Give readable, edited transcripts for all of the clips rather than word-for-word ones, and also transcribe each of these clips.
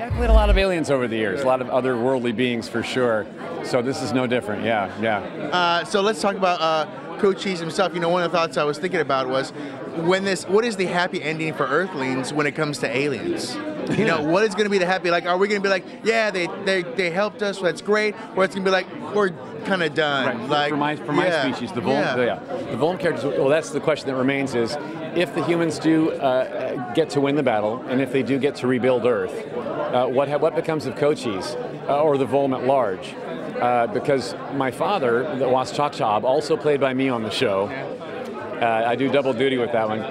I've played a lot of aliens over the years, a lot of otherworldly beings for sure. So this is no different. Yeah. So let's talk about Cochise himself. You know, one of the thoughts I was thinking about was what is the happy ending for Earthlings when it comes to aliens? You know, what is going to be the happy? Like, are we going to be like, yeah, they helped us, that's great, or it's going to be like, we're kind of done. Right. Like for my species, the Volm characters. Well, that's the question that remains: is if the humans do get to win the battle, and if they do get to rebuild Earth, what becomes of Cochise or the Volm at large? Because my father, the Waschachab, also played by me on the show. I do double duty with that one.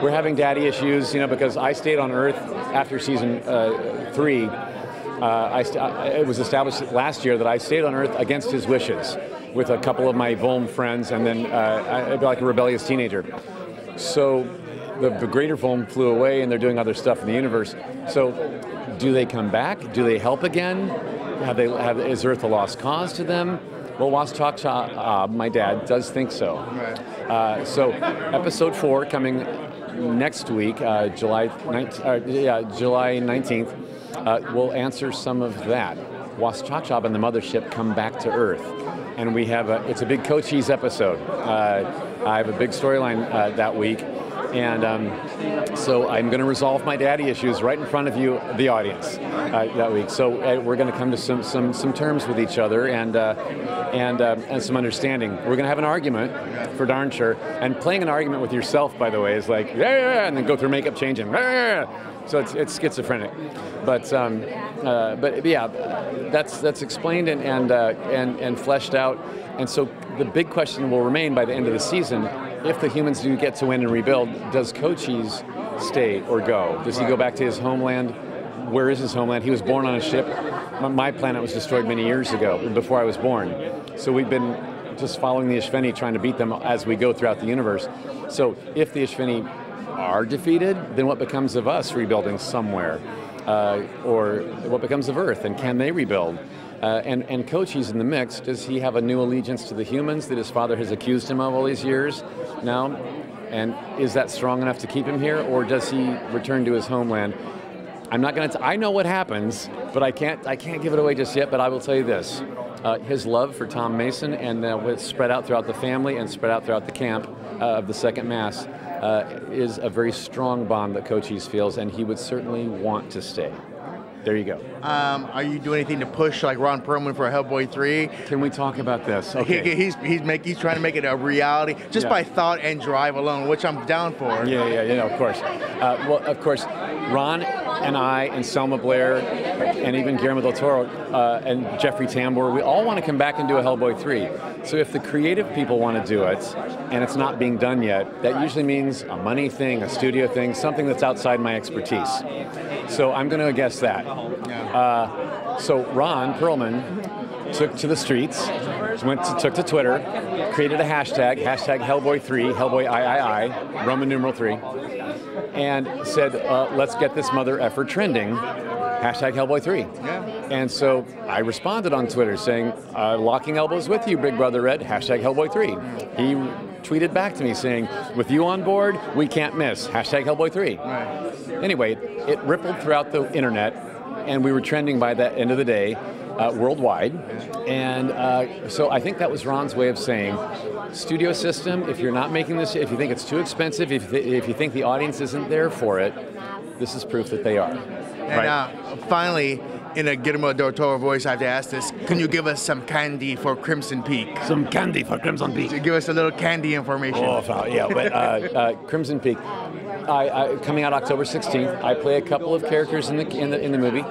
We're having daddy issues, you know, because I stayed on Earth after season 3. It was established last year that I stayed on Earth against his wishes with a couple of my Volm friends, and then I'd be like a rebellious teenager. So the greater Volm flew away, and they're doing other stuff in the universe. So do they come back? Do they help again? Is Earth a lost cause to them? Well, Waschachab, my dad, does think so. Right. So episode 4 coming next week, July 19th, will answer some of that. Waschachab and the mothership come back to Earth, and we have it's a big Cochise episode. I have a big storyline that week, and so I'm going to resolve my daddy issues right in front of you, the audience, that week. So we're going to come to some terms with each other and some understanding. We're going to have an argument, for darn sure. And playing an argument with yourself, by the way, is like yeah, and then go through makeup change and so it's schizophrenic. But yeah, that's explained and fleshed out. And so the big question will remain by the end of the season: if the humans do get to win and rebuild, does Cochise stay or go? Does he go back to his homeland? Where is his homeland? He was born on a ship. My planet was destroyed many years ago, before I was born. So we've been just following the Ishveni, trying to beat them as we go throughout the universe. So if the Ishveni are defeated, then what becomes of us rebuilding somewhere? Or what becomes of Earth, and can they rebuild? And Cochise in the mix, does he have a new allegiance to the humans that his father has accused him of all these years now? And is that strong enough to keep him here, or does he return to his homeland? I'm not going to. I know what happens, but I can't give it away just yet. But I will tell you this: his love for Tom Mason, and it's spread out throughout the family and spread out throughout the camp of the Second Mass, is a very strong bond that Cochise feels, and he would certainly want to stay. There you go. Are you doing anything to push like Ron Perlman for Hellboy 3? Can we talk about this? Okay. He's trying to make it a reality just by thought and drive alone, which I'm down for. Yeah, of course. Well, of course, Ron and I and Selma Blair and even Guillermo del Toro and Jeffrey Tambor, we all want to come back and do a Hellboy 3. So if the creative people want to do it and it's not being done yet, that usually means a money thing, a studio thing, something that's outside my expertise. So I'm going to guess that. So Ron Perlman took to the streets, took to Twitter, created a hashtag Hellboy3, Hellboy III, Roman numeral 3, and said, let's get this mother effer trending, hashtag Hellboy3. Yeah. And so I responded on Twitter saying, locking elbows with you, Big Brother Red, hashtag Hellboy3. He tweeted back to me saying, with you on board, we can't miss, hashtag Hellboy3. Right. Anyway, it rippled throughout the internet, and we were trending by the end of the day worldwide. And so I think that was Ron's way of saying, studio system, if you're not making this, if you think it's too expensive, if you think the audience isn't there for it, this is proof that they are. And finally, in a Guillermo del Toro voice, I have to ask this: can you give us some candy for Crimson Peak? Some candy for Crimson Peak. So give us a little candy information. Oh, yeah, but Crimson Peak. Coming out October 16th, I play a couple of characters in the movie,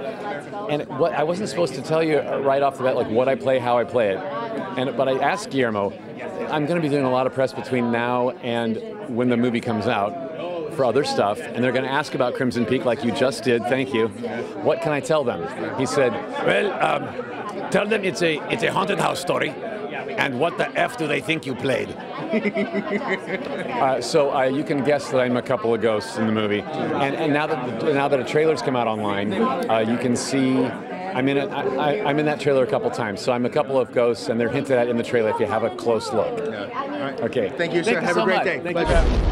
and what I wasn't supposed to tell you right off the bat, like what I play, how I play it, but I asked Guillermo, I'm going to be doing a lot of press between now and when the movie comes out for other stuff, and they're going to ask about Crimson Peak like you just did. Thank you. What can I tell them? He said, well, tell them it's a haunted house story. And what the F do they think you played? So you can guess that I'm a couple of ghosts in the movie. And now that a trailer's come out online, you can see I'm in that trailer a couple times. So I'm a couple of ghosts, and they're hinted at in the trailer if you have a close look. Yeah. All right. Okay. Thank you, sir. Thank you have so a great much. day. Thank you.